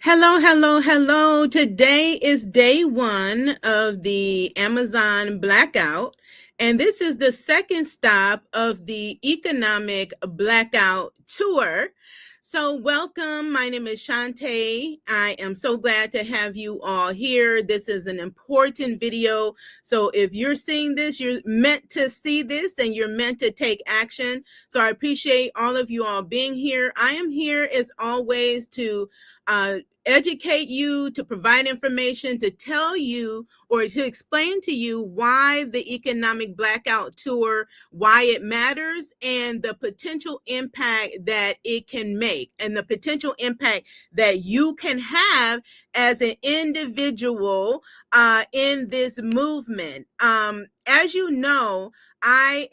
Hello, hello, hello. Today is day one of the Amazon Blackout, and this is the second stop of the Economic Blackout Tour. So, welcome. My name is Shantae. I am so glad to have you all here. This is an important video. So, if you're seeing this, you're meant to see this and you're meant to take action. So, I appreciate all of you all being here. I am here as always to educate you, to provide information, to tell you or to explain to you why the Economic Blackout Tour, why it matters, and the potential impact that it can make, and the potential impact that you can have as an individual in this movement. As you know, I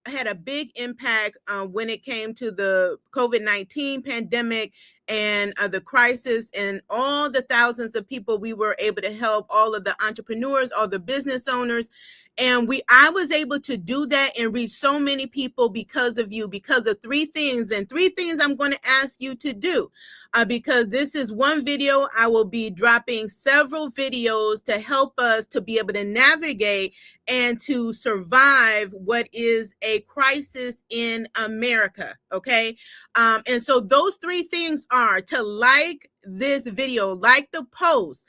had a big impact when it came to the COVID-19 pandemic and the crisis and all the thousands of people we were able to help, all of the entrepreneurs, all the business owners. And I was able to do that and reach so many people because of you, because of three things. And three things I'm going to ask you to do. Because this is one video. I will be dropping several videos to help us to be able to navigate and to survive what is a crisis in America. Okay. And so those three things are to like this video, like the post,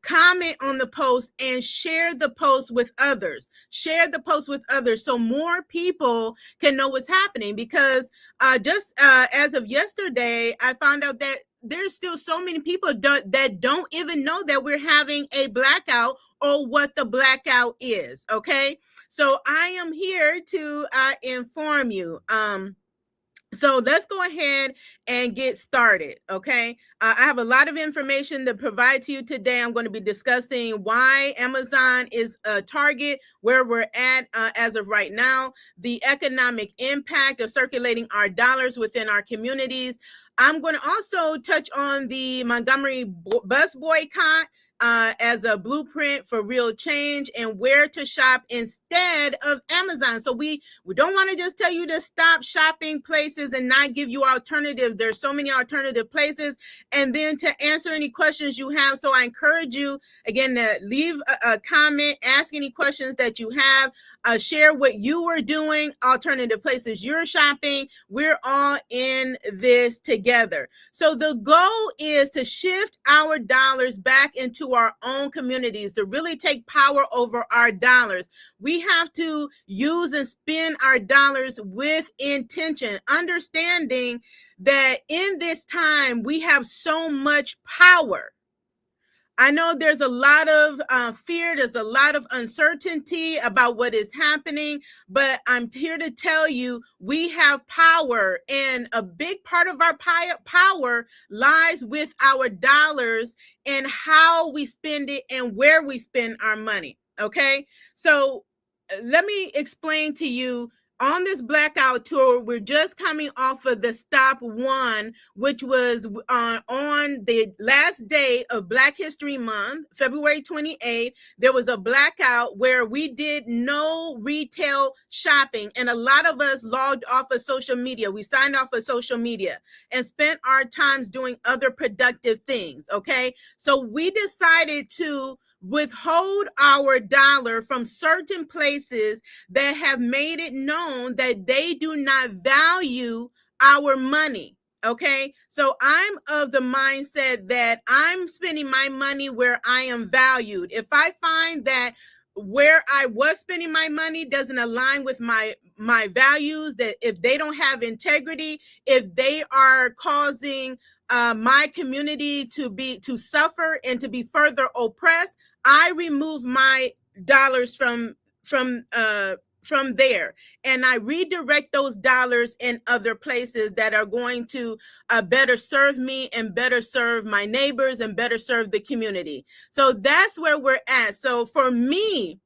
comment on the post, and share the post with others. Share the post with others so more people can know what's happening. Because just as of yesterday, I found out that there's still so many people that don't even know that we're having a blackout or what the blackout is. Okay, so I am here to inform you. So let's go ahead and get started, okay? I have a lot of information to provide to you today. I'm going to be discussing why Amazon is a target, where we're at as of right now, the economic impact of circulating our dollars within our communities. I'm going to also touch on the Montgomery Bus Boycott as a blueprint for real change, and where to shop instead of Amazon. So we don't want to just tell you to stop shopping places and not give you alternatives. There's so many alternative places. And then to answer any questions you have. So I encourage you again to leave a comment, ask any questions that you have, share what you were doing, alternative places you're shopping. We're all in this together. So the goal is to shift our dollars back into our own communities, to really take power over our dollars. We have to use and spend our dollars with intention, understanding that in this time we have so much power. I know there's a lot of fear, there's a lot of uncertainty about what is happening, but I'm here to tell you we have power, and a big part of our power lies with our dollars and how we spend it and where we spend our money, okay? So let me explain to you. On this blackout tour, we're just coming off of the stop one, which was on the last day of Black History Month, February 28th. There was a blackout where we did no retail shopping, and a lot of us logged off of social media. We signed off of social media and spent our times doing other productive things, okay? So we decided to withhold our dollar from certain places that have made it known that they do not value our money. Okay, so I'm of the mindset that I'm spending my money where I am valued. If I find that where I was spending my money doesn't align with my values, that if they don't have integrity, if they are causing my community to suffer and to be further oppressed, I remove my dollars from there, and I redirect those dollars in other places that are going to better serve me and better serve my neighbors and better serve the community. So that's where we're at. So for me,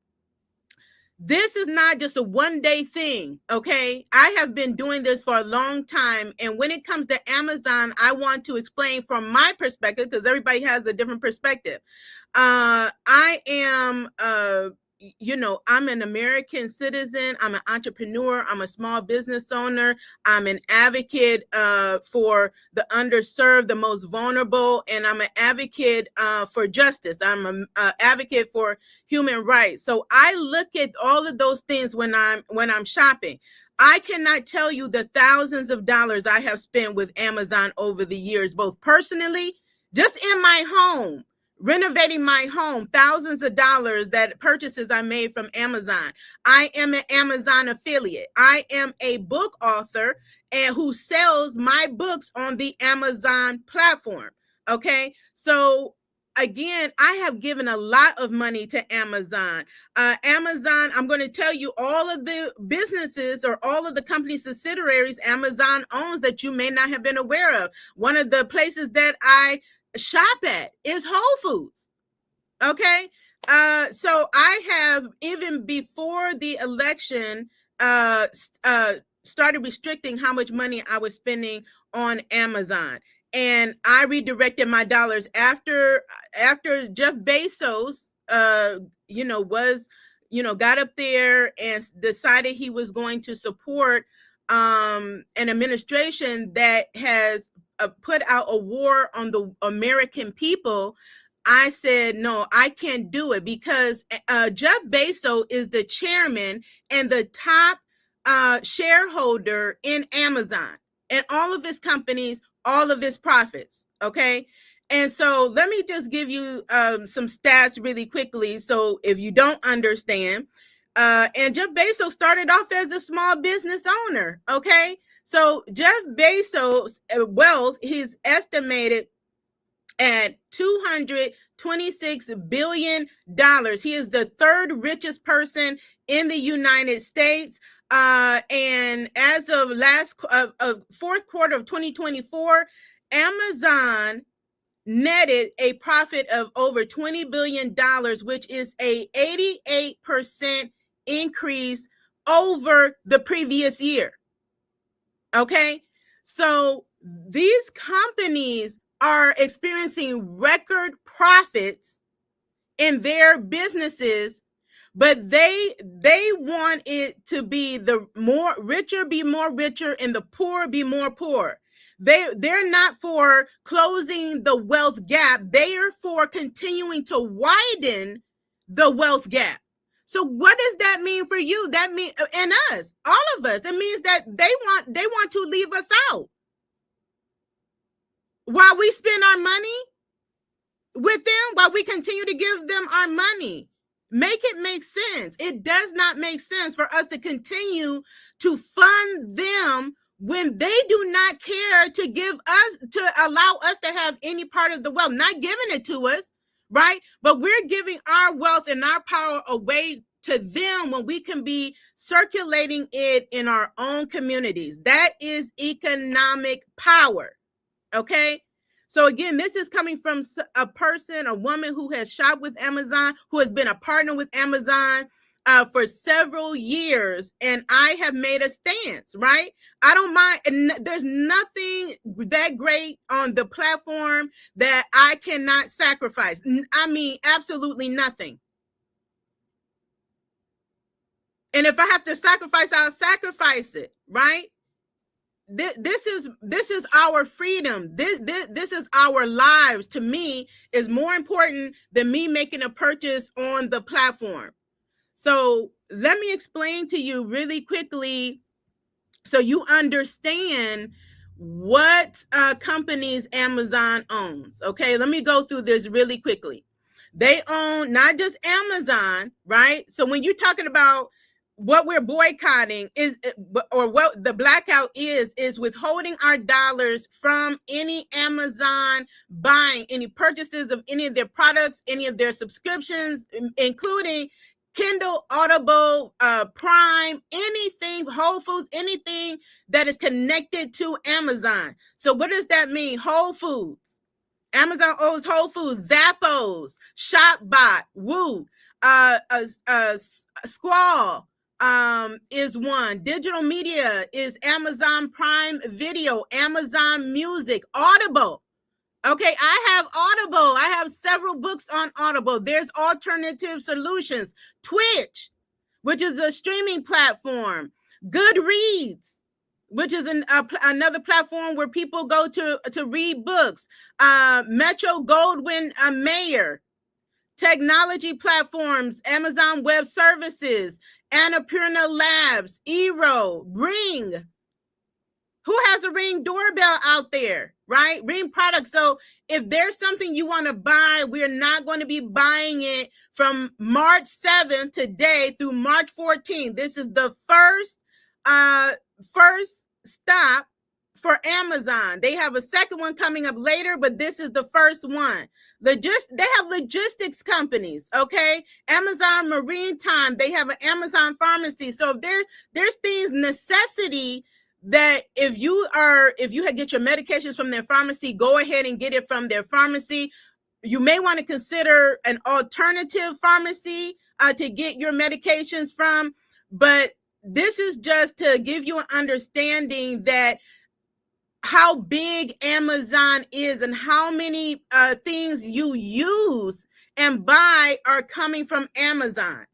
this is not just a one-day thing, okay? I have been doing this for a long time, and when it comes to Amazon, I want to explain from my perspective, because everybody has a different perspective. I am I'm an American citizen. I'm an entrepreneur. I'm a small business owner. I'm an advocate for the underserved, the most vulnerable, and I'm an advocate for justice. I'm an advocate for human rights. So I look at all of those things when I'm shopping. I cannot tell you the thousands of dollars I have spent with Amazon over the years, both personally, just in my home, renovating my home, thousands of dollars that purchases I made from Amazon. I am an Amazon affiliate. I am a book author and who sells my books on the Amazon platform. Okay. So again, I have given a lot of money to Amazon. Amazon, I'm going to tell you all of the businesses or all of the company subsidiaries Amazon owns that you may not have been aware of. One of the places that I shop at is Whole Foods. Okay. So I have, even before the election, started restricting how much money I was spending on Amazon. And I redirected my dollars after Jeff Bezos, got up there and decided he was going to support an administration that has put out a war on the American people. I said, no, I can't do it, because Jeff Bezos is the chairman and the top shareholder in Amazon and all of his companies, all of his profits. Okay. And so let me just give you some stats really quickly. So if you don't understand, and Jeff Bezos started off as a small business owner. Okay. So Jeff Bezos' wealth, he's estimated at $226 billion. He is the third richest person in the United States. And as of fourth quarter of 2024, Amazon netted a profit of over $20 billion, which is a 88% increase over the previous year. Okay, so these companies are experiencing record profits in their businesses, but they want it to be the more richer be more richer and the poor be more poor. They're not for closing the wealth gap. They are for continuing to widen the wealth gap. So what does that mean for you? That means, and us, all of us, it means that they want to leave us out while we spend our money with them, while we continue to give them our money. Make it make sense. It does not make sense for us to continue to fund them when they do not care to allow us to have any part of the wealth, not giving it to us, right? But we're giving our wealth and our power away to them when we can be circulating it in our own communities. That is economic power. Okay. So again, this is coming from a woman who has shopped with Amazon, who has been a partner with Amazon for several years. And I have made a stance, right? I don't mind. And there's nothing that great on the platform that I cannot sacrifice. I mean, absolutely nothing. And if I have to sacrifice, I'll sacrifice it, right? This is our freedom. This is our lives. To me, is more important than me making a purchase on the platform. So let me explain to you really quickly so you understand what companies Amazon owns. Okay, let me go through this really quickly. They own not just Amazon, right? So when you're talking about what we're boycotting or what the blackout is withholding our dollars from any Amazon buying, any purchases of any of their products, any of their subscriptions, including Kindle, Audible, Prime, anything, Whole Foods, anything that is connected to Amazon. So what does that mean? Whole Foods. Amazon owns Whole Foods, Zappos, Shopbot, Woo, Squall, is one. Digital media is Amazon Prime Video, Amazon Music, Audible. Okay, I have Audible. I have several books on Audible. There's alternative solutions. Twitch, which is a streaming platform. Goodreads, which is another platform where people go to read books. Metro Goldwyn Mayer. Technology platforms, Amazon Web Services, Annapurna Labs, Eero, Ring. Who has a Ring doorbell out there, right? Ring products. So if there's something you want to buy, we're not going to be buying it from March 7th today through March 14th. This is the first stop for Amazon. They have a second one coming up later, but this is the first one. They have logistics companies, okay? Amazon Marine Time. They have an Amazon Pharmacy. So if there's things necessity that if you get your medications from their pharmacy, go ahead and get it from their pharmacy. You may want to consider an alternative pharmacy to get your medications from, but this is just to give you an understanding that how big Amazon is and how many things you use and buy are coming from Amazon.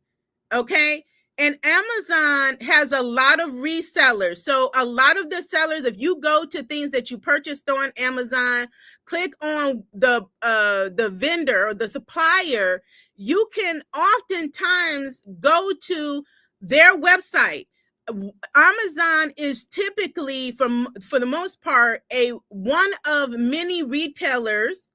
Okay. And Amazon has a lot of resellers. So a lot of the sellers, if you go to things that you purchased on Amazon, click on the vendor or the supplier, you can oftentimes go to their website. Amazon is typically, for the most part, one of many retailers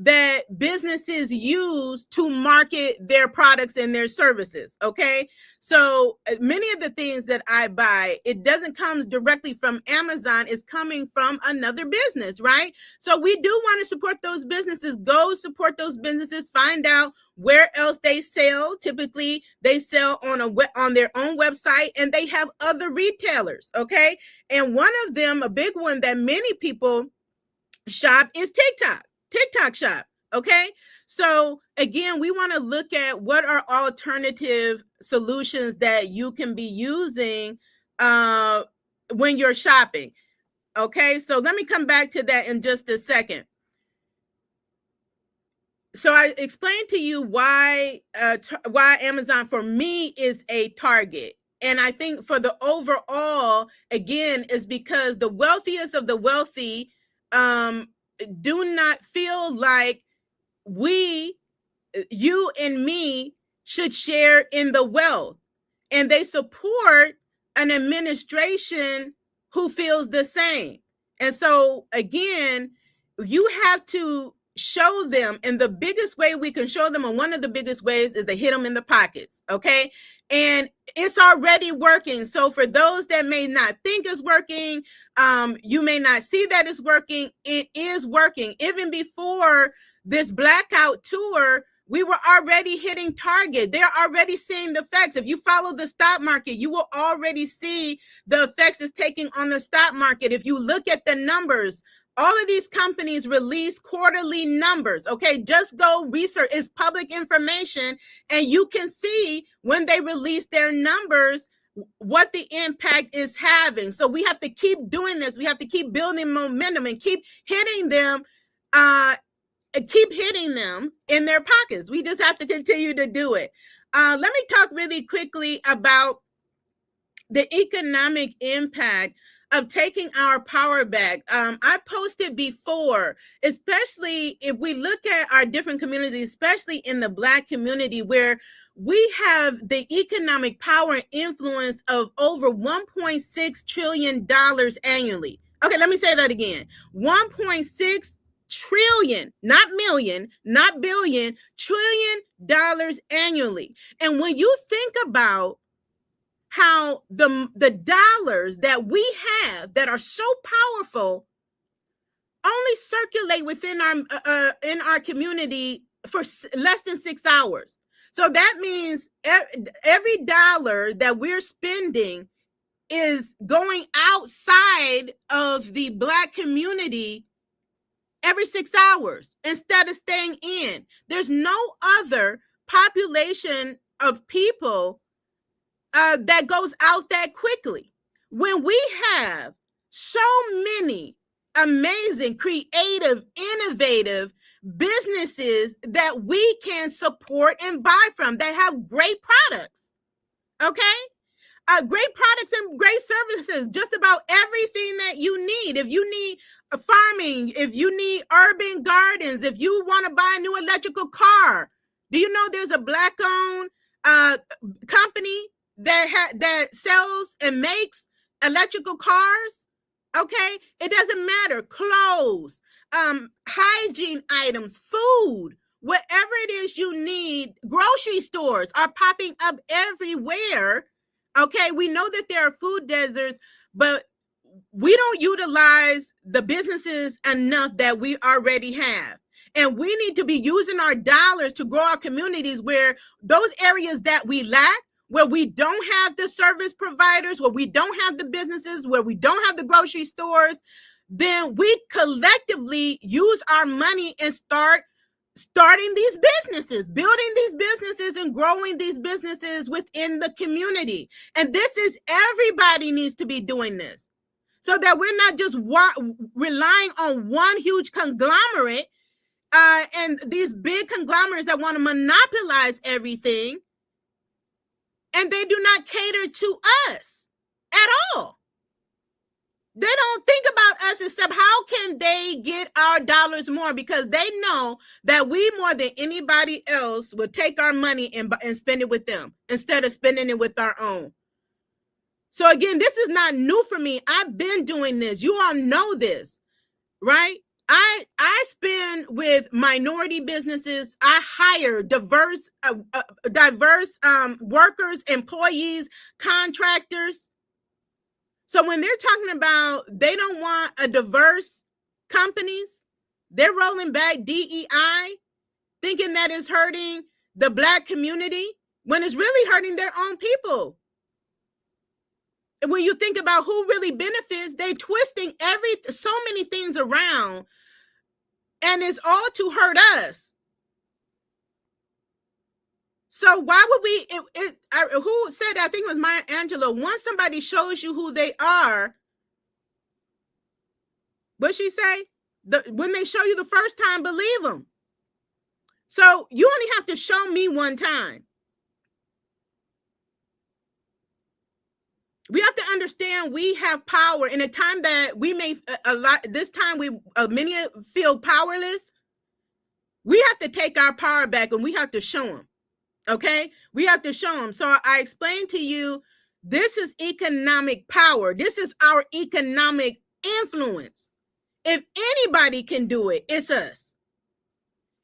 that businesses use to market their products and their services. Okay. So many of the things that I buy, it doesn't come directly from Amazon, it's coming from another business, right? So we do want to support those businesses. Go support those businesses, find out where else they sell. Typically they sell on their own website, and they have other retailers. Okay. And one of them, a big one that many people shop, is TikTok shop. Okay. So again, we want to look at what are alternative solutions that you can be using when you're shopping. Okay. So let me come back to that in just a second. So I explained to you why Amazon for me is a target. And I think for the overall, again, is because the wealthiest of the wealthy do not feel like you and me should share in the wealth. And they support an administration who feels the same. And so again, you have to show them, and the biggest way we can show them, and one of the biggest ways, is to hit them in the pockets. Okay. And it's already working. So for those that may not think it's working, you may not see that it's working. It is working. Even before this Blackout tour, we were already hitting target. They're already seeing the effects. If you follow the stock market, you will already see the effects it's taking on the stock market. If you look at the numbers, all of these companies release quarterly numbers. Okay, just go research. It's public information, and you can see when they release their numbers what the impact is having. So we have to keep doing this. We have to keep building momentum and keep hitting them in their pockets. We just have to continue to do it. Let me talk really quickly about the economic impact of taking our power back. I posted before, especially if we look at our different communities, especially in the Black community, where we have the economic power and influence of over $1.6 trillion annually. Okay, let me say that again. 1.6 trillion, not million, not billion, $1 trillion annually. And when you think about how the dollars that we have that are so powerful only circulate within our community for less than 6 hours. So that means every dollar that we're spending is going outside of the Black community every 6 hours instead of staying in. There's no other population of people that goes out that quickly. When we have so many amazing, creative, innovative businesses that we can support and buy from that have great products. Okay? Great products and great services, just about everything that you need. If you need farming, if you need urban gardens, if you want to buy a new electrical car, do you know there's a Black-owned company that sells and makes electrical cars? Okay, it doesn't matter. Clothes, hygiene items, food, whatever it is you need. Grocery stores are popping up everywhere. Okay, we know that there are food deserts, but we don't utilize the businesses enough that we already have. And we need to be using our dollars to grow our communities where those areas that we lack, where we don't have the service providers, where we don't have the businesses, where we don't have the grocery stores, then we collectively use our money and starting these businesses, building these businesses and growing these businesses within the community. And this is, everybody needs to be doing this so that we're not just relying on one huge conglomerate and these big conglomerates that want to monopolize everything, and they do not cater to us at all. They don't think about us except how can they get our dollars more, because they know that we more than anybody else will take our money and spend it with them instead of spending it with our own. So again, this is not new for me. I've been doing this. You all know this, right? I spend with minority businesses. I hire diverse workers, employees, contractors. So when they're talking about they don't want a diverse companies, they're rolling back DEI, thinking that it's hurting the Black community when it's really hurting their own people. When you think about who really benefits, they're twisting so many things around, and it's all to hurt us. So why would we, who said, I think it was Maya Angelou, once somebody shows you who they are, what'd she say? When they show you the first time, believe them. So you only have to show me one time. We have to understand we have power in a time that we may many feel powerless. We have to take our power back and we have to show them. Okay, we have to show them. So I explained to you, this is economic power. This is our economic influence. If anybody can do it, it's us.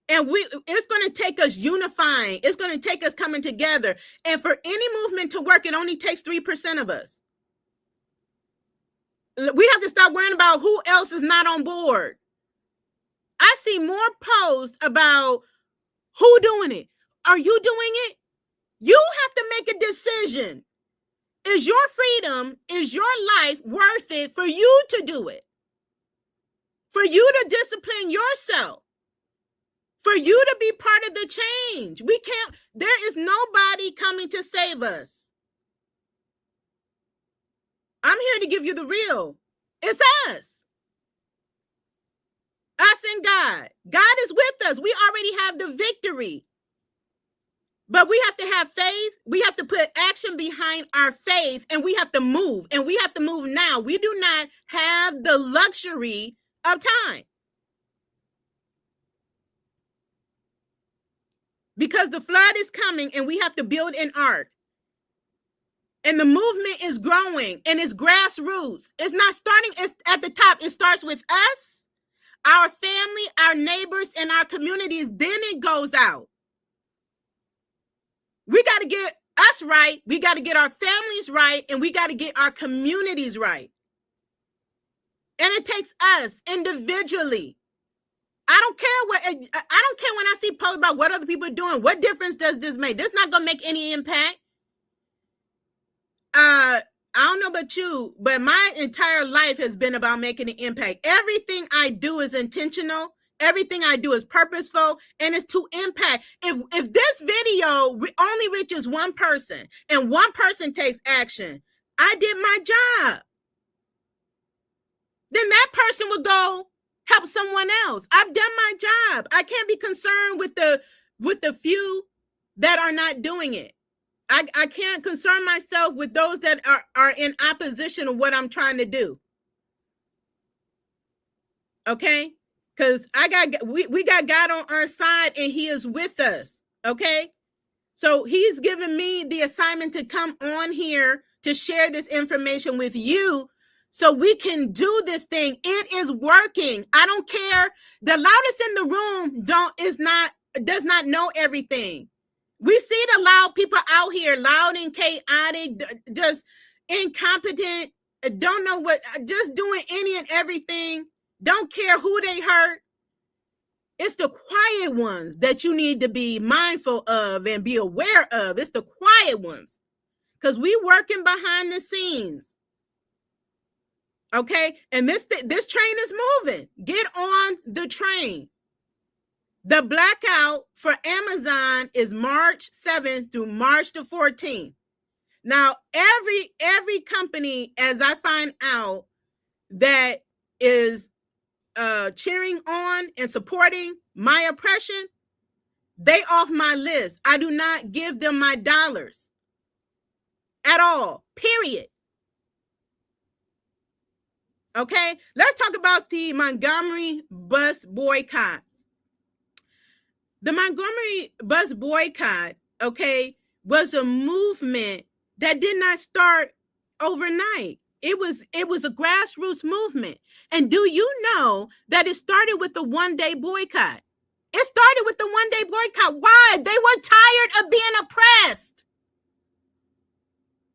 And it's going to take us unifying. It's going to take us coming together. And for any movement to work, it only takes 3% of us. We have to stop worrying about who else is not on board. I see more posts about who doing it. Are you doing it? You have to make a decision. Is your freedom, is your life worth it for you to do it? For you to discipline yourself? For you to be part of the change? There is nobody coming to save us. I'm here to give you the real. It's us. Us and God. God is with us. We already have the victory. But we have to have faith. We have to put action behind our faith, and we have to move. And we have to move now. We do not have the luxury of time. Because the flood is coming and we have to build an ark. And the movement is growing and it's grassroots. It's not starting at the top. It starts with us, our family, our neighbors, and our communities. Then it goes out. We got to get us right. We got to get our families right. And we got to get our communities right. And it takes us individually. I don't care when I see posts about what other people are doing. What difference does this make? This is not going to make any impact. I don't know about you, but my entire life has been about making an impact. Everything I do is intentional. Everything I do is purposeful, and it's to impact. If this video only reaches one person and one person takes action, I did my job. then that person would go help someone else. I've done my job. I can't be concerned with the few that are not doing it. I can't concern myself with those that are in opposition of what I'm trying to do. Okay? Because we got God on our side and he is with us. Okay? So he's given me the assignment to come on here to share this information with you so we can do this thing. It is working. I don't care. The loudest in the room does not know everything. We see the loud people out here, loud and chaotic, just incompetent, don't know what, just doing any and everything, don't care who they hurt. It's the quiet ones that you need to be mindful of and be aware of. It's the quiet ones, because we working behind the scenes. Okay, and this train is moving. Get on the train. The blackout for Amazon is March 7th through March the 14th. Now, every company, as I find out, that is cheering on and supporting my oppression, they off my list. I do not give them my dollars at all, period. Okay, let's talk about the Montgomery Bus Boycott. The Montgomery Bus Boycott, okay, was a movement that did not start overnight. It was a grassroots movement. And do you know that it started with the one-day boycott? It started with the one-day boycott. Why? They were tired of being oppressed.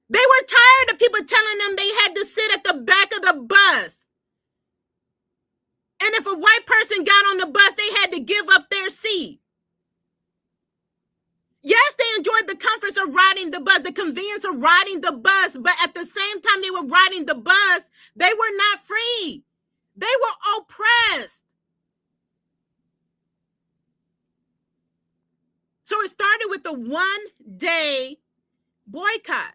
They were tired of people telling them they had to sit at the back of the bus. And if a white person got on the bus, they had to give up their seat. Yes, they enjoyed the comforts of riding the bus, the convenience of riding the bus, but at the same time they were riding the bus, they were not free. They were oppressed. So it started with the one-day boycott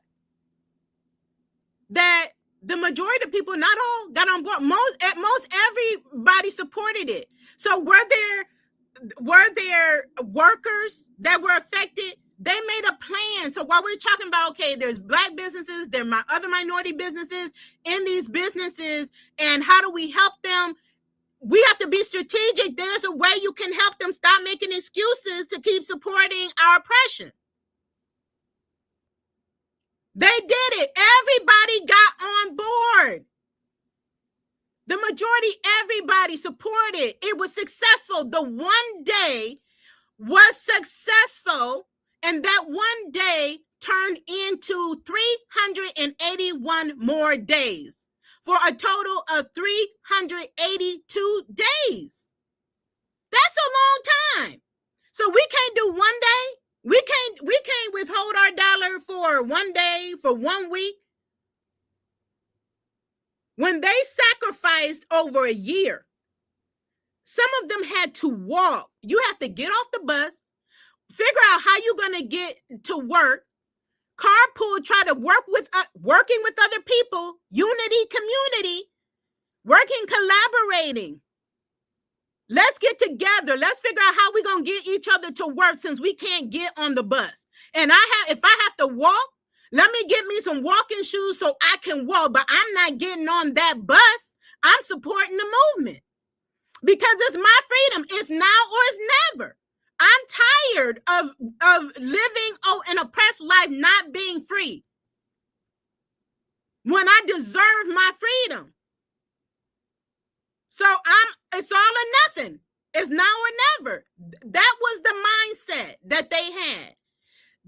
that the majority of people, not all, got on board. Most everybody supported it. So were there workers that were affected? They made a plan. So while we're talking about, okay, there's Black businesses, there are other minority businesses in these businesses, and how do we help them? We have to be strategic. There's a way you can help them stop making excuses to keep supporting our oppression. They did it. Everybody got on board. The majority, everybody supported. It was successful. The one day was successful, and that one day turned into 381 more days for a total of 382 days. That's a long time. So we can't do one day. We can't withhold our dollar for one day, for 1 week. When they sacrificed over a year, some of them had to walk. You have to get off the bus, figure out how you're going to get to work, carpool, try to working with other people, unity, community, working, collaborating. Let's get together. Let's figure out how we're going to get each other to work since we can't get on the bus. And if I have to walk, let me get me some walking shoes so I can walk, but I'm not getting on that bus. I'm supporting the movement because it's my freedom. It's now or it's never. I'm tired of living an oppressed life, not being free when I deserve my freedom. So it's all or nothing. It's now or never. That was the mindset that they had.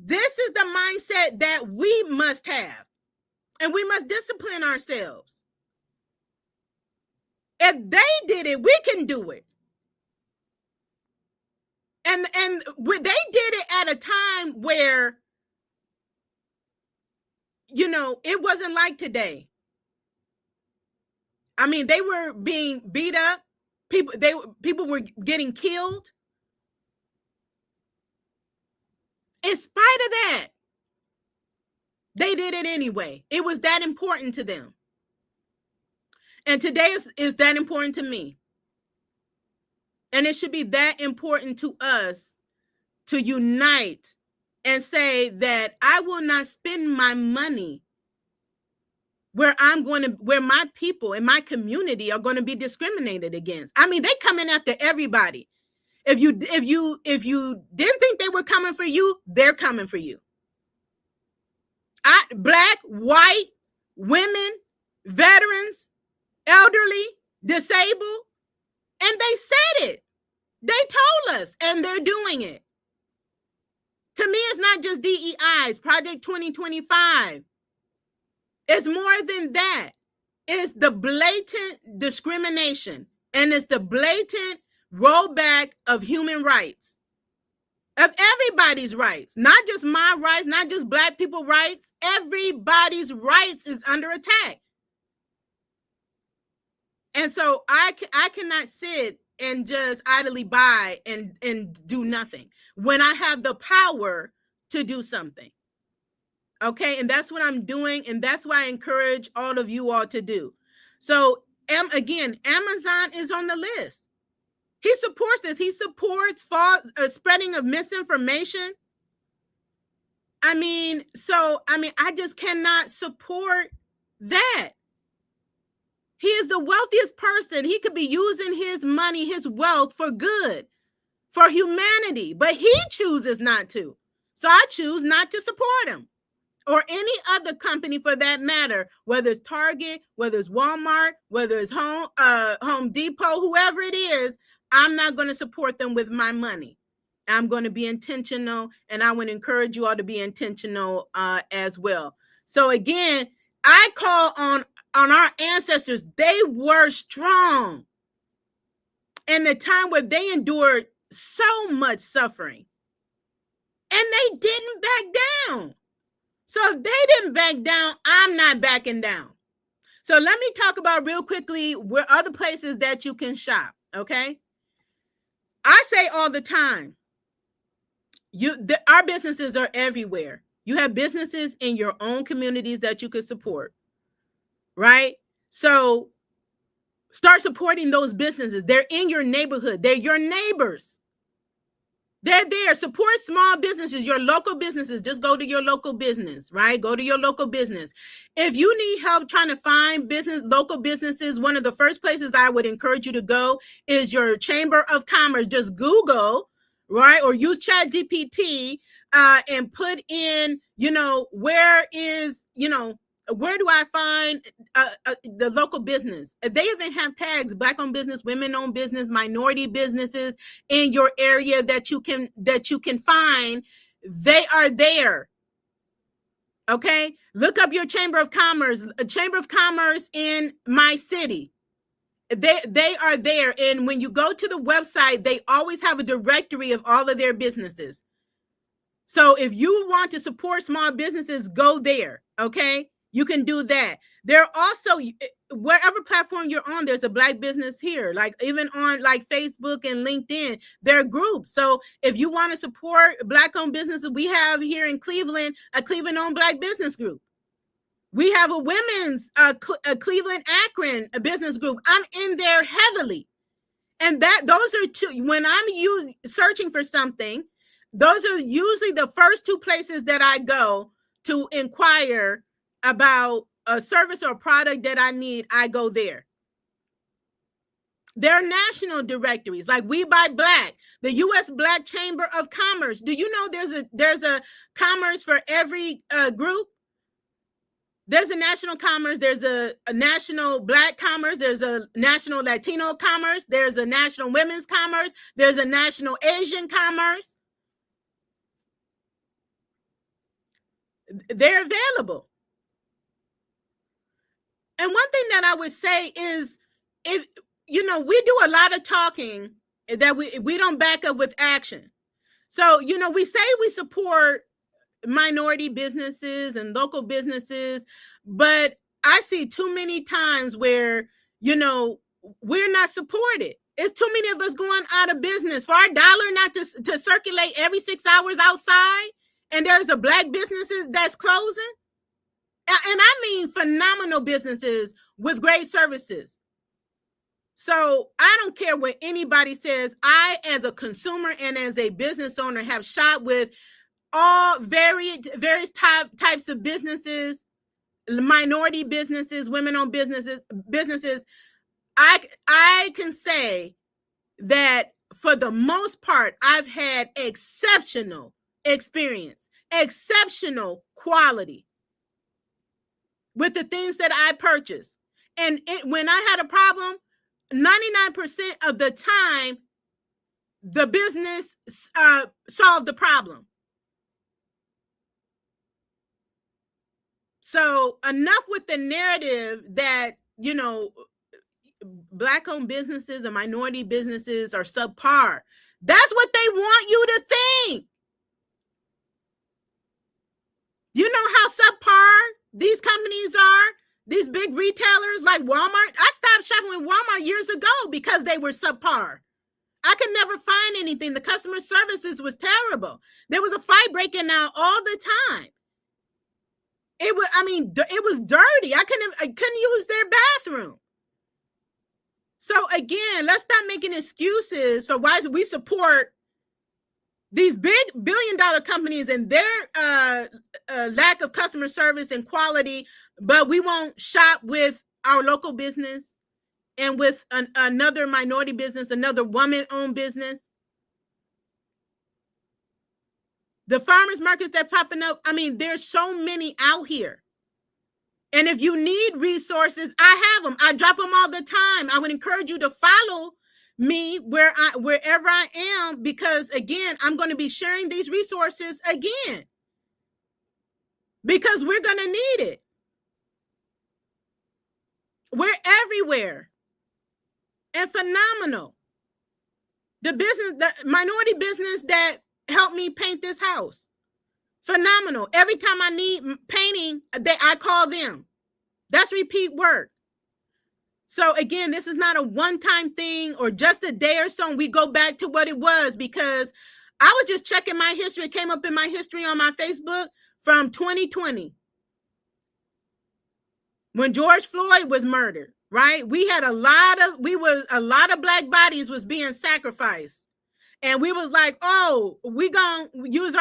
This is the mindset that we must have, and we must discipline ourselves. If they did it, we can do it. And they did it at a time where, it wasn't like today. I mean, they were being beat up. People were getting killed. In spite of that, they did it anyway. It was that important to them. And today is that important to me. And it should be that important to us to unite and say that I will not spend my money where my people in my community are going to be discriminated against. I mean, they coming after everybody. If you didn't think they were coming for you, they're coming for you. Black, white, women, veterans, elderly, disabled, and they said it. They told us, and they're doing it. To me, it's not just DEI's Project 2025. It's more than that. It's the blatant discrimination, and it's the blatant rollback of human rights, of everybody's rights, not just my rights, not just Black people's rights. Everybody's rights is under attack. And so I cannot sit and just idly by and do nothing when I have the power to do something. Okay, and that's what I'm doing, and that's why I encourage all of you all to do. So again, Amazon is on the list. He supports this. He supports spreading of misinformation. I just cannot support that. He is the wealthiest person. He could be using his money, his wealth for good, for humanity, but he chooses not to. So I choose not to support him, or any other company for that matter, whether it's Target, whether it's Walmart, whether it's Home Depot, whoever it is. I'm not going to support them with my money. I'm going to be intentional, and I would encourage you all to be intentional as well. So again, I call on our ancestors. They were strong in the time where they endured so much suffering, and they didn't back down. So if they didn't back down, I'm not backing down. So let me talk about real quickly where other places that you can shop. Okay. I say all the time, our businesses are everywhere. You have businesses in your own communities that you could support, right? So start supporting those businesses. They're in your neighborhood. They're your neighbors. They're there. Support small businesses, your local businesses. Just go to your local business, right? Go to your local business. If you need help trying to find local businesses, one of the first places I would encourage you to go is your Chamber of Commerce. Just Google, right? Or use ChatGPT and put in, where do I find the local business? They even have tags: Black-owned business, women-owned business, minority businesses in your area that you can find. They are there. Okay, look up your Chamber of Commerce. A Chamber of Commerce in my city. They are there, and when you go to the website, they always have a directory of all of their businesses. So if you want to support small businesses, go there. Okay. You can do that. There are also, wherever platform you're on, there's a Black business here. Like even on like Facebook and LinkedIn, there are groups. So if you want to support Black-owned businesses, we have here in Cleveland a Cleveland-owned Black business group. We have a women's Cleveland Akron business group. I'm in there heavily, and those are two. When I'm searching for something, those are usually the first two places that I go to inquire about a service or product that I need. I go there. There are national directories like We Buy Black, the U.S. Black Chamber of Commerce. Do you know there's a commerce for every group? There's a national commerce. There's a national Black commerce. There's a national Latino commerce. There's a national women's commerce. There's a national Asian commerce. They're available. And one thing that I would say is, if we do a lot of talking that we don't back up with action. So, we say we support minority businesses and local businesses, but I see too many times where, we're not supported. It's too many of us going out of business for our dollar not to circulate every 6 hours outside. And there's a Black businesses that's closing. And I mean phenomenal businesses with great services. So I don't care what anybody says. I, as a consumer and as a business owner, have shot with all various types of businesses, minority businesses, women-owned businesses. I can say that for the most part, I've had exceptional experience, exceptional quality with the things that I purchased. And when I had a problem, 99% of the time, the business solved the problem. So enough with the narrative that, you know, Black-owned businesses or minority businesses are subpar. That's what they want you to think. You know how subpar these companies are? These big retailers like Walmart. I stopped shopping with Walmart years ago because they were subpar. I could never find anything. The customer services was terrible. There was a fight breaking out all the time. It was dirty. I couldn't use their bathroom. So again, let's stop making excuses for why we support these big billion-dollar companies and their lack of customer service and quality, but we won't shop with our local business and with another minority business, another woman-owned business. The farmers markets that popping up, I mean, there's so many out here. And if you need resources, I have them. I drop them all the time. I would encourage you to follow me wherever I am, because again, I'm going to be sharing these resources again, because we're going to need it. We're everywhere and phenomenal. The minority business that helped me paint this house, phenomenal. Every time I need painting, I call them. That's repeat work. So again, this is not a one-time thing or just a day or so and we go back to what it was, because I was just checking my history. It came up in my history on my Facebook from 2020 when George Floyd was murdered, right? We had a lot of Black bodies was being sacrificed. And we was like, oh, we gonna use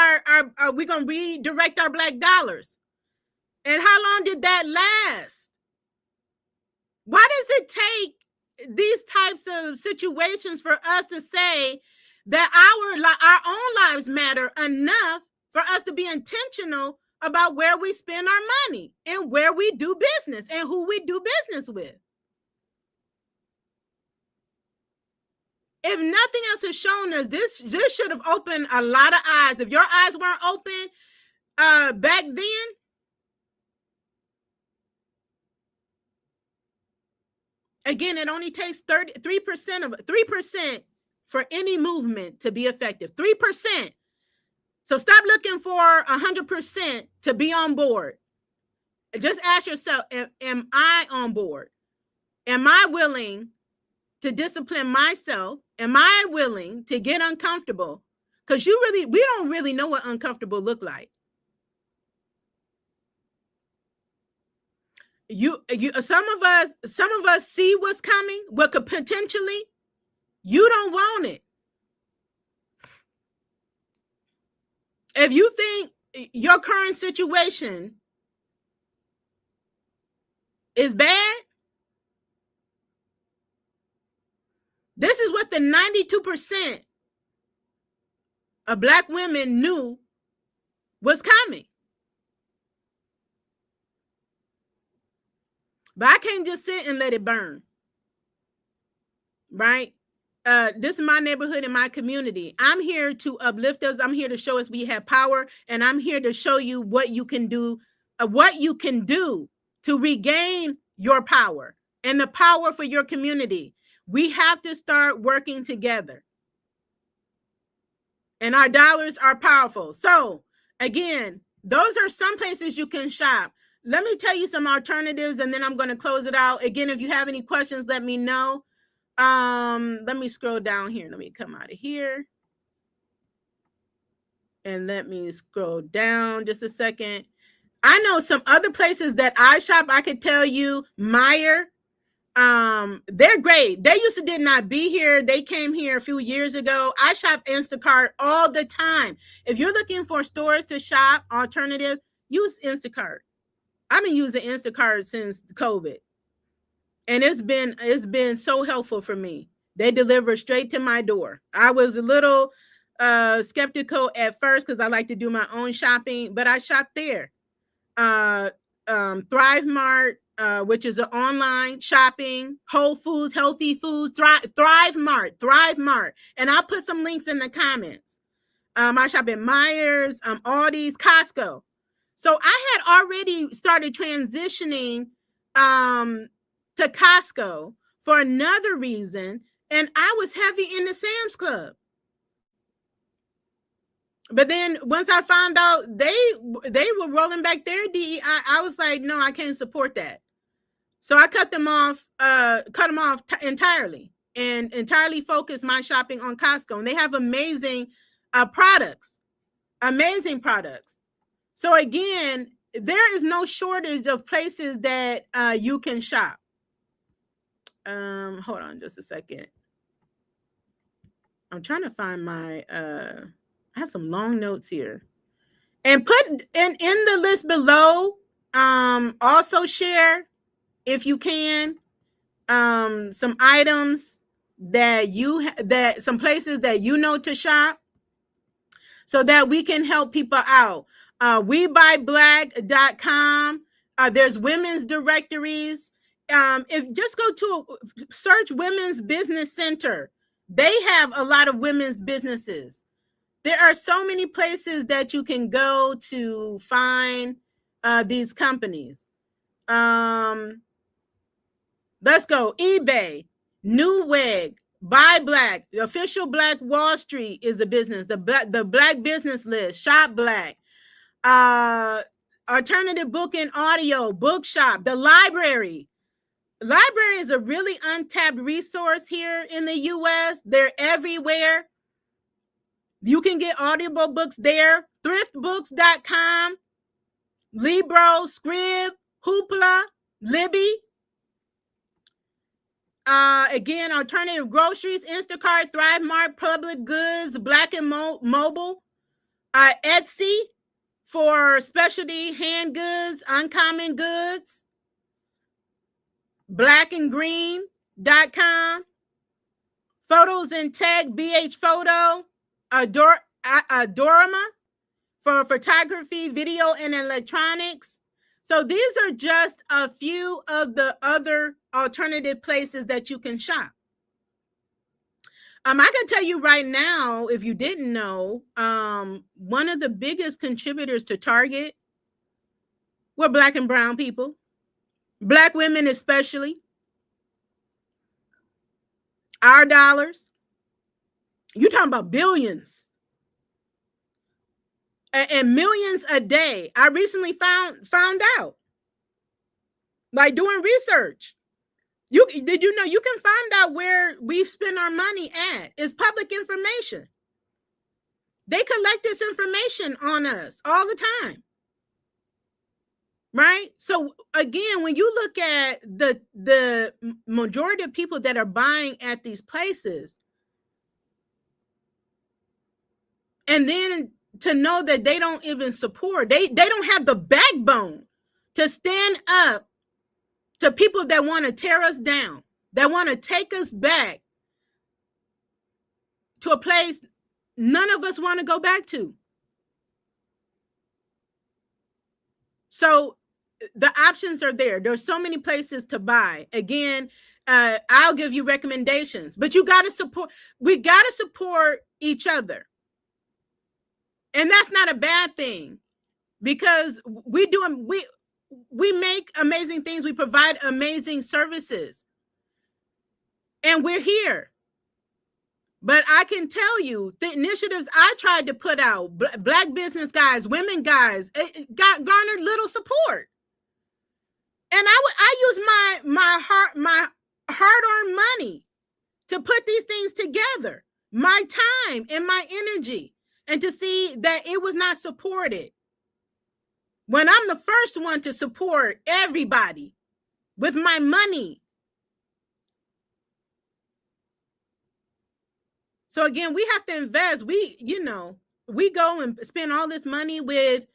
we gonna redirect our Black dollars. And how long did that last? Why does it take these types of situations for us to say that our own lives matter enough for us to be intentional about where we spend our money and where we do business and who we do business with? If nothing else has shown us, this should have opened a lot of eyes. If your eyes weren't open back then, again, it only takes 3% for any movement to be effective. 3%. So stop looking for 100% to be on board. Just ask yourself, am I on board? Am I willing to discipline myself? Am I willing to get uncomfortable? Because we don't really know what uncomfortable look like. Some of us see what's coming, what could potentially. You don't want it. If you think your current situation is bad, this is what the 92% of Black women knew was coming. But I can't just sit and let it burn, right? This is my neighborhood and my community. I'm here to uplift us. I'm here to show us we have power, and I'm here to show you what you can do to regain your power and the power for your community. We have to start working together, and our dollars are powerful. So again, those are some places you can shop. Let me tell you some alternatives, and then I'm going to close it out. Again, if you have any questions, let me know. Let me scroll down here. Let me come out of here. And let me scroll down just a second. I know some other places that I shop. I could tell you Meyer. They're great. They used to did not be here. They came here a few years ago. I shop Instacart all the time. If you're looking for stores to shop alternative, use Instacart. I've been using Instacart since COVID, and it's been so helpful for me. They deliver straight to my door. I was a little skeptical at first because I like to do my own shopping, but I shop there. uh, Thrive Mart, which is an online shopping, Whole Foods, healthy foods, Thrive Mart. And I'll put some links in the comments. I shop at Myers, Aldi's, Costco. So I had already started transitioning to Costco for another reason, and I was heavy in the Sam's Club. But then once I found out they were rolling back their DEI, I was like, no, I can't support that. So I cut them off entirely, and entirely focused my shopping on Costco. And they have amazing products. So again, there is no shortage of places that you can shop. Hold on just a second. I'm trying to find my I have some long notes here. And put in the list below, also share, if you can, some items that some places that you know to shop, so that we can help people out. WeBuyBlack.com. There's women's directories. If just go to search Women's Business Center, they have a lot of women's businesses. There are so many places that you can go to find these companies. Let's go. eBay, Newegg, Buy Black, the official Black Wall Street is a business. The Black Business List, Shop Black, Alternative Book and Audio, Bookshop, the library. Library is a really untapped resource here in the U.S. They're everywhere. You can get audible books there. Thriftbooks.com, Libro, Scrib, Hoopla, Libby. Again, alternative groceries, Instacart, Thrive Mart, Public Goods, Black and Mobile, Etsy for specialty hand goods, uncommon goods, blackandgreen.com, Photos and Tech, BH Photo, Adorama for photography, video, and electronics. So these are just a few of the other alternative places that you can shop. I can tell you right now, if you didn't know, one of the biggest contributors to Target were Black and brown people, Black women especially. Our dollars. You're talking about billions. And millions a day. I recently found out, like doing research. Did you know you can find out where we've spent our money at? It's public information. They collect this information on us all the time. Right? So again, when you look at the majority of people that are buying at these places, and then to know that they don't even support, they don't have the backbone to stand up to people that want to tear us down, that want to take us back to a place none of us want to go back to. So the options are there. There's so many places to buy. Again, I'll give you recommendations, but we got to support each other. And that's not a bad thing, because we make amazing things. We provide amazing services, and we're here. But I can tell you, the initiatives I tried to put out, Black business guys, women guys, it garnered little support. And I use my hard-earned money to put these things together, my time and my energy, and to see that it was not supported. When I'm the first one to support everybody with my money, So again, we have to invest. We go and spend all this money with,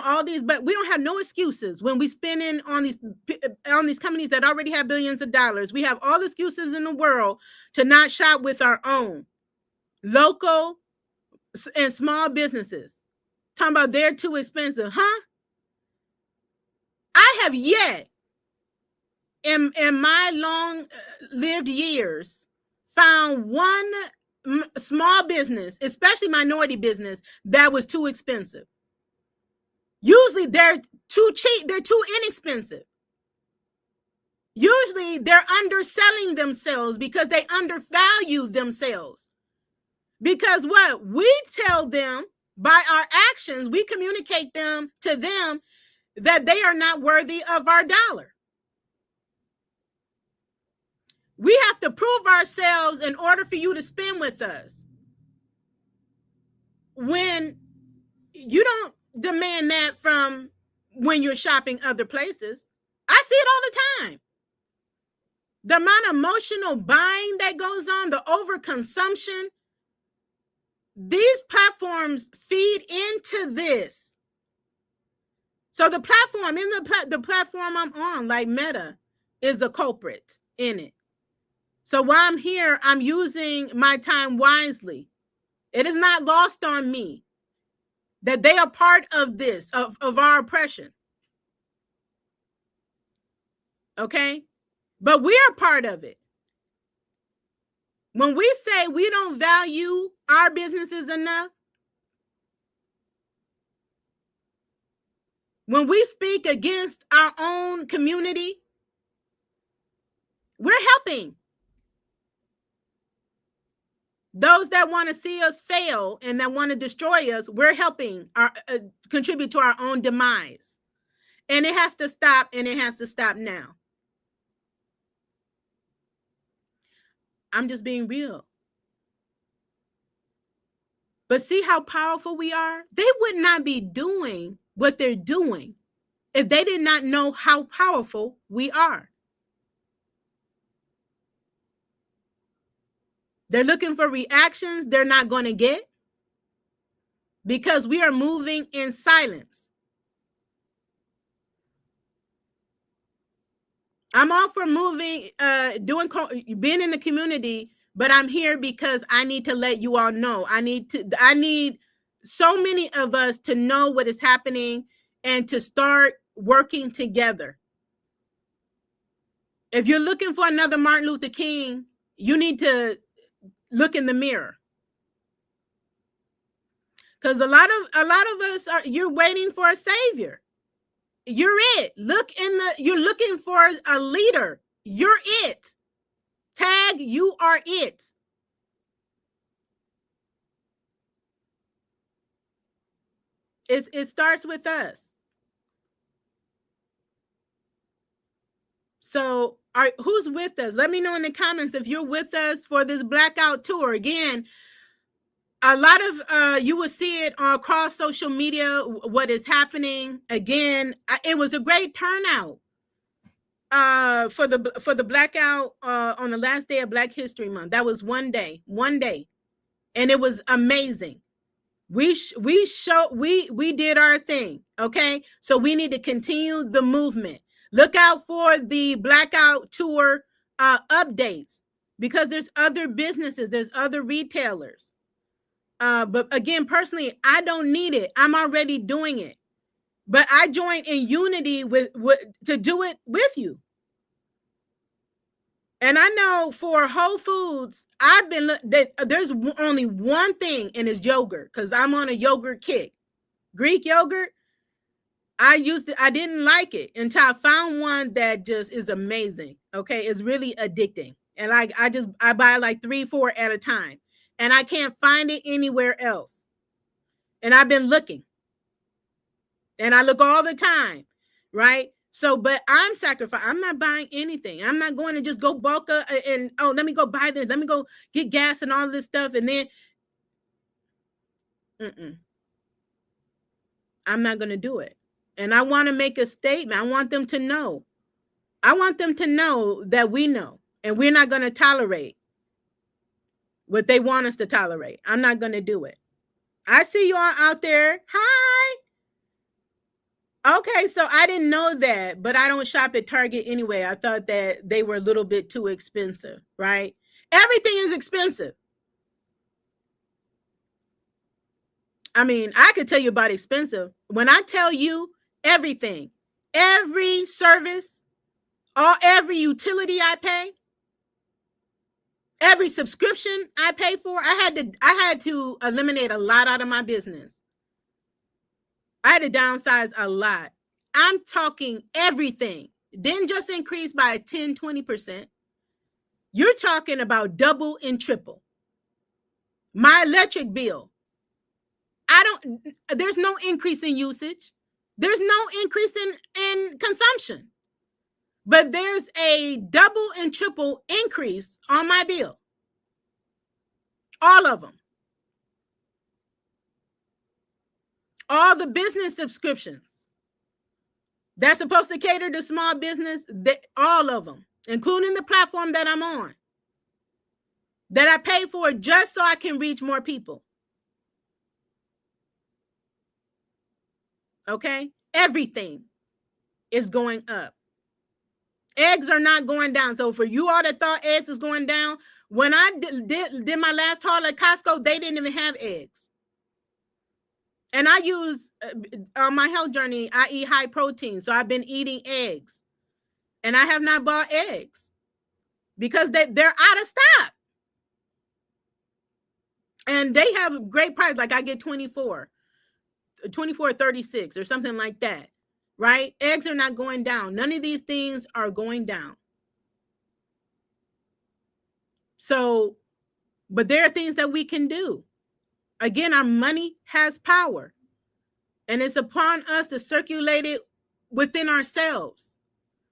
all these, but we don't have no excuses when we spending on these companies that already have billions of dollars. We have all the excuses in the world to not shop with our own local and small businesses. Talking about they're too expensive, huh? I have yet in my long lived years found one small business, especially minority business, that was too expensive. Usually they're too cheap, they're too inexpensive. Usually they're underselling themselves because they undervalue themselves. Because what we tell them by our actions, we communicate to them that they are not worthy of our dollar. We have to prove ourselves in order for you to spend with us. When you don't demand that from when you're shopping other places, I see it all the time. The amount of emotional buying that goes on, the overconsumption, these platforms feed into this. So the platform, the platform I'm on, like Meta, is a culprit in it. So while I'm here, I'm using my time wisely. It is not lost on me that they are part of this, of our oppression. Okay? But we are part of it. When we say we don't value our businesses enough, when we speak against our own community, we're helping those that want to see us fail and that want to destroy us. We're helping contribute to our own demise. And it has to stop, and it has to stop now. I'm just being real. But see how powerful we are? They would not be doing what they're doing if they did not know how powerful we are. They're looking for reactions they're not going to get because we are moving in silence. I'm all for moving, being in the community, but I'm here because I need to let you all know. I need so many of us to know what is happening and to start working together. If you're looking for another Martin Luther King, you need to look in the mirror. Because a lot of us you're waiting for a savior. You're it. You're looking for a leader. You're it. Tag, you are it. It starts with us. So who's with us? Let me know in the comments if you're with us for this Blackout tour. Again, a lot of you will see it across social media, what is happening. Again, it was a great turnout for the Blackout on the last day of Black History Month. That was one day, and it was amazing. We did our thing. Okay, so we need to continue the movement. Look out for the Blackout tour updates, because there's other businesses, there's other retailers. But again, personally, I don't need it. I'm already doing it. But I joined in unity to do it with you. And I know for Whole Foods, there's only one thing, and it's yogurt, because I'm on a yogurt kick. Greek yogurt, I didn't like it until I found one that just is amazing. Okay, it's really addicting. And I buy like 3-4 at a time. And I can't find it anywhere else. And I've been looking. And I look all the time, right? So, but I'm sacrificing. I'm not buying anything. I'm not going to just go bulk up and, let me go buy this. Let me go get gas and all this stuff. And then, I'm not going to do it. And I want to make a statement. I want them to know. I want them to know that we know. And we're not going to tolerate what they want us to tolerate. I'm not going to do it. I see you all out there. Hi. Okay, so I didn't know that, but I don't shop at Target anyway. I thought that they were a little bit too expensive, right? Everything is expensive. I mean, I could tell you about expensive. When I tell you everything, every service, every utility I pay, every subscription I pay for, I had to eliminate a lot out of my business. I had to downsize a lot. I'm talking everything. Didn't just increase by 10, 20%. You're talking about double and triple. My electric bill, there's no increase in usage. There's no increase in consumption. But there's a double and triple increase on my bill. All of them. All the business subscriptions that's supposed to cater to small business, all of them, including the platform that I'm on, that I pay for just so I can reach more people. Okay? Everything is going up. Eggs are not going down. So for you all that thought eggs was going down, when I did my last haul at Costco, they didn't even have eggs. And I use, on my health journey, I eat high protein. So I've been eating eggs. And I have not bought eggs because they're out of stock. And they have a great price. Like I get 24.36 or something like that. Right? Eggs are not going down. None of these things are going down. So, but there are things that we can do. Again, our money has power. And it's upon us to circulate it within ourselves.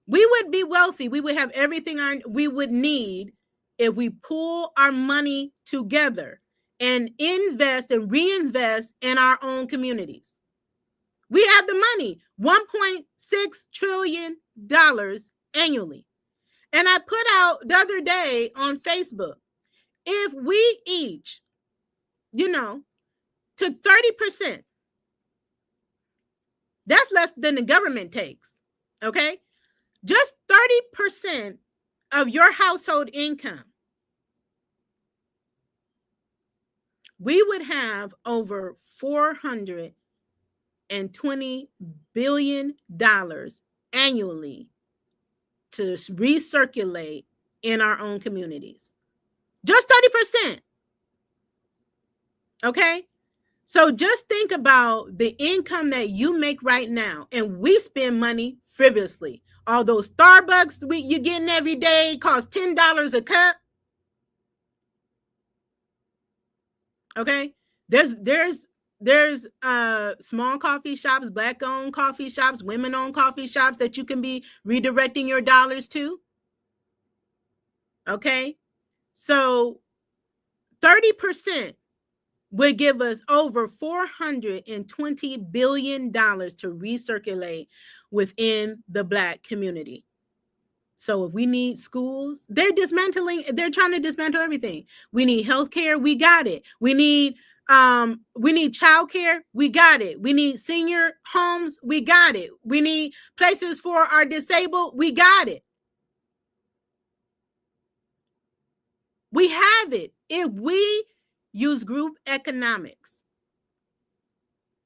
We would be wealthy. We would have everything we would need if we pull our money together and invest and reinvest in our own communities. We have the money, $1.6 trillion annually. And I put out the other day on Facebook, if we each, took 30%, that's less than the government takes, okay? Just 30% of your household income, we would have over $420 billion annually to recirculate in our own communities. Just 30%. Okay? So just think about the income that you make right now, and we spend money frivolously. All those Starbucks you're getting every day cost $10 a cup. Okay? There's small coffee shops, Black-owned coffee shops, women-owned coffee shops that you can be redirecting your dollars to. Okay? So 30% would give us over $420 billion to recirculate within the Black community. So if we need schools, they're trying to dismantle everything. We need healthcare, we got it. We need childcare, we got it. We need senior homes, we got it. We need places for our disabled, we got it. We have it if we use group economics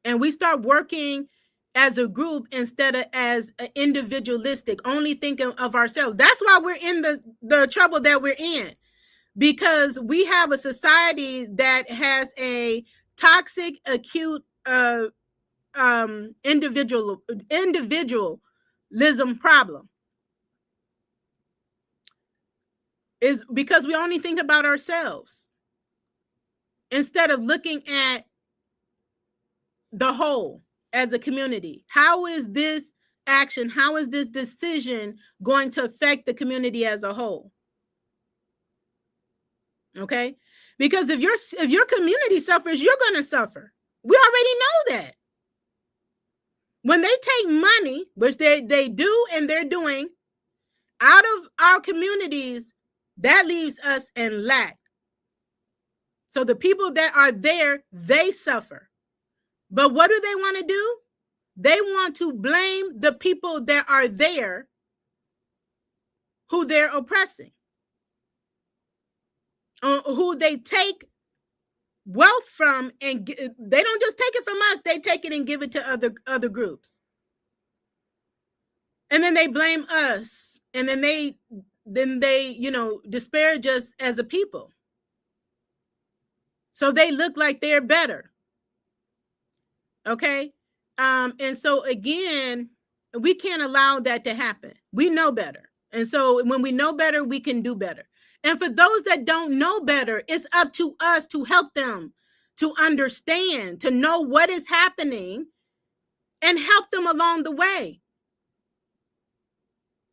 and we start working as a group instead of as individualistic, only thinking of ourselves. That's why we're in the trouble that we're in, because we have a society that has a toxic, acute individualism problem. Is because we only think about ourselves instead of looking at the whole as a community. How is this action, how is this decision going to affect the community as a whole? Okay? Because if your community suffers, you're going to suffer. We already know that. When they take money, which they do and they're doing, out of our communities, that leaves us in lack. So the people that are there, they suffer. But what do they want to do? They want to blame the people that are there who they're oppressing, who they take wealth from, and they don't just take it from us, they take it and give it to other groups. And then they blame us, and then they disparage us as a people. So they look like they're better. Okay? And so again, we can't allow that to happen. We know better. And so when we know better, we can do better. And for those that don't know better, it's up to us to help them to understand, to know what is happening, and help them along the way.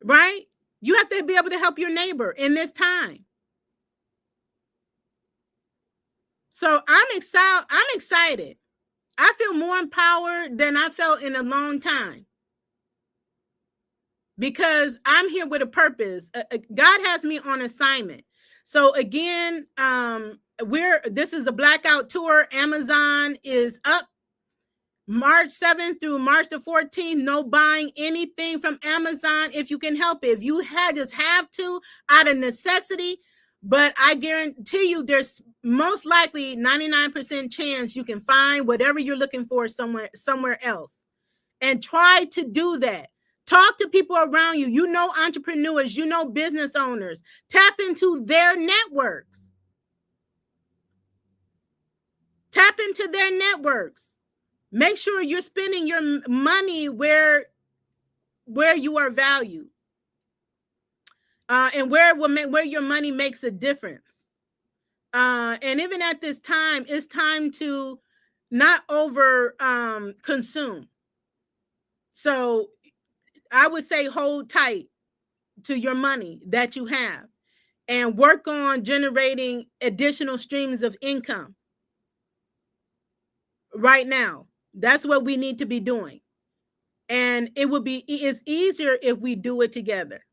Right? You have to be able to help your neighbor in this time. So I'm excited. I feel more empowered than I felt in a long time, because I'm here with a purpose. God has me on assignment. So again, this is a blackout tour. Amazon is up March 7th through March the 14th. No buying anything from Amazon if you can help it. If you just have to out of necessity, but I guarantee you there's most likely 99% chance you can find whatever you're looking for somewhere else. And try to do that. Talk to people around you. You know entrepreneurs, you know business owners. Tap into their networks. Tap into their networks. Make sure you're spending your money where you are valued, and where your money makes a difference. And even at this time, it's time to not over consume. So I would say hold tight to your money that you have and work on generating additional streams of income right now. That's what we need to be doing. And it's easier if we do it together.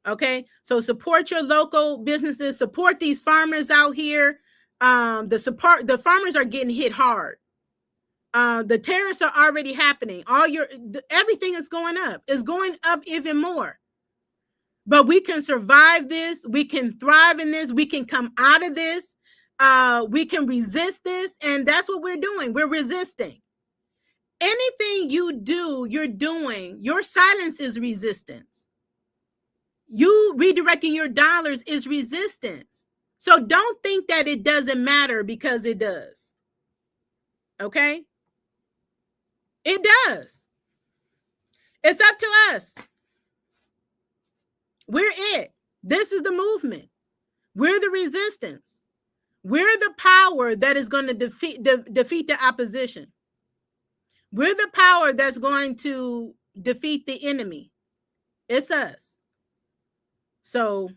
Okay. So support your local businesses, support these farmers out here. The farmers are getting hit hard. The tariffs are already happening. Everything is going up. It's going up even more. But we can survive this. We can thrive in this. We can come out of this. We can resist this. And that's what we're doing. We're resisting. Anything you do, you're doing. Your silence is resistance. You redirecting your dollars is resistance. So don't think that it doesn't matter, because it does. Okay? It does. It's up to us. We're it. This is the movement. We're the resistance. We're the power that is going to defeat the opposition. We're the power that's going to defeat the enemy. It's us. So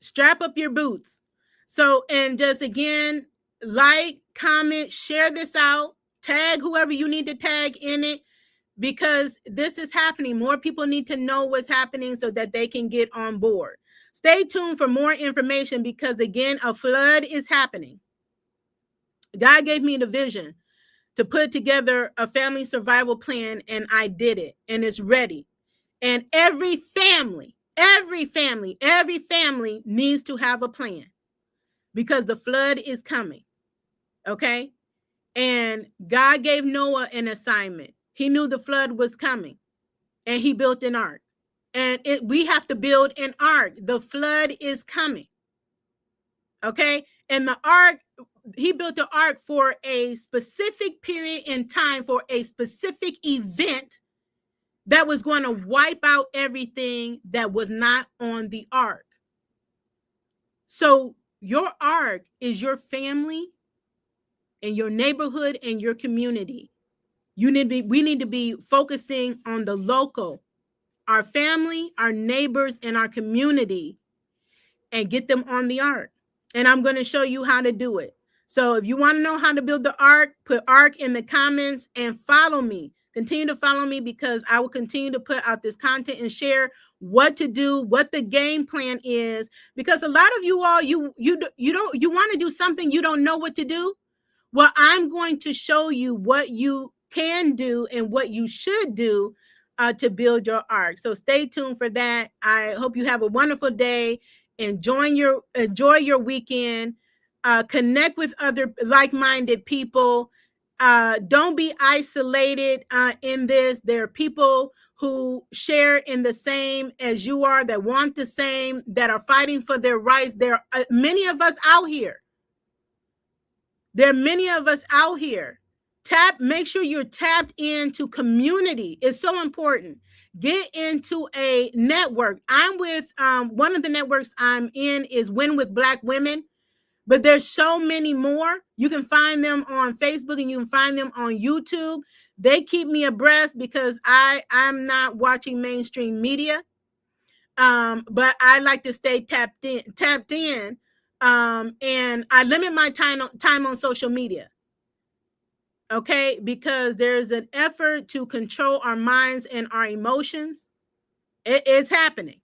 strap up your boots. So, and just again, like, comment, share this out, tag whoever you need to tag in it, because this is happening. More people need to know what's happening so that they can get on board. Stay tuned for more information, because again, a flood is happening. God gave me the vision to put together a family survival plan, and I did it, and it's ready. And every family needs to have a plan, because the flood is coming. Okay? And God gave Noah an assignment. He knew the flood was coming, and he built an ark. And we have to build an ark. The flood is coming. Okay? And the ark, he built the ark for a specific period in time, for a specific event that was going to wipe out everything that was not on the ark. So your ark is your family and your neighborhood and your community. We need to be focusing on the local, our family, our neighbors, and our community, and get them on the ark. And I'm going to show you how to do it. So if you want to know how to build the ark, put ark in the comments and follow me. Continue to follow me because I will continue to put out this content and share what to do, what the game plan is. Because a lot of you all, you want to do something, you don't know what to do. Well, I'm going to show you what you can do and what you should do to build your arc. So stay tuned for that. I hope you have a wonderful day. Enjoy your weekend. Connect with other like-minded people. Don't be isolated in this. There are people who share in the same as you are, that want the same, that are fighting for their rights. There are many of us out here. There are many of us out here. Make sure you're tapped into community. It's so important. Get into a network. I'm with one of the networks I'm in is Win with Black Women, but there's so many more. You can find them on Facebook and you can find them on YouTube. They keep me abreast because I'm not watching mainstream media. But I like to stay tapped in. And I limit my time on social media. Okay, because there's an effort to control our minds and our emotions. It's happening.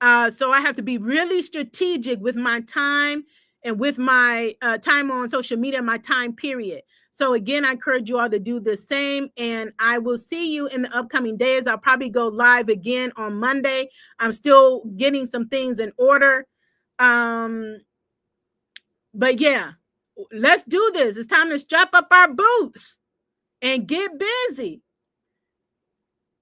So I have to be really strategic with my time and with my time on social media, my time period. So again, I encourage you all to do the same, and I will see you in the upcoming days. I'll probably go live again on Monday. I'm still getting some things in order. But yeah, let's do this. It's time to strap up our boots and get busy.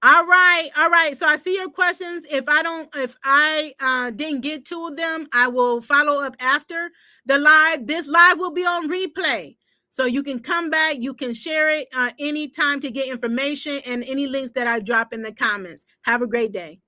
All right. So I see your questions. If I didn't get to them, I will follow up after the live. This live will be on replay. So you can come back, you can share it anytime to get information and any links that I drop in the comments. Have a great day.